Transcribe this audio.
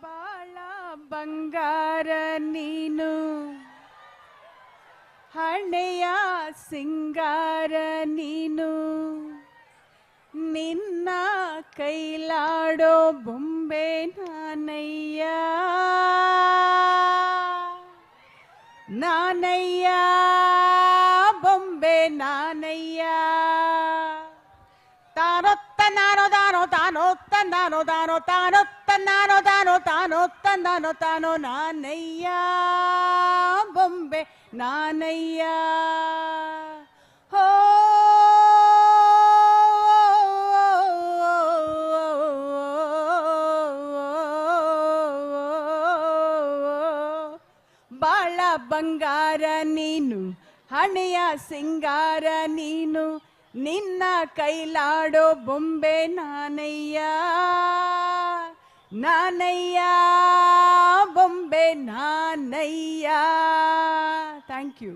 ಬಾಳ ಬಂಗಾರ ನೀನು, ಹಣೆಯ ಸಿಂಗಾರ ನೀನು, ನಿನ್ನ ಕೈಲಾಡೋ ಬೊಂಬೆ ನಾನಯ್ಯ, ನಾನಯ್ಯ ಬೊಂಬೆ ನಾನಯ್ಯ. ತಾನೊತ್ತ ನಾನು ತಾನೋ ತಾನೊತ್ತ ನಾನು ತಾನೋ ತಾನೊತ್ತ ನಾನು ತಾನೋ ತಾನೊತ್ತ ನಾನು ತಾನೋ ನಾನಯ್ಯ ಬೊಂಬೆ ನಾನಯ್ಯ. ಹೋ ಬಾಳ ಬಂಗಾರ ನೀನು, ಹಣೆಯ ಸಿಂಗಾರ ನೀನು, ನಿನ್ನ ಕೈಲಾಡೋ ಬೊಂಬೆ ನಾನಯ್ಯ, ನಾನಯ್ಯ ಬೊಂಬೆ ನಾನಯ್ಯ. Thank you.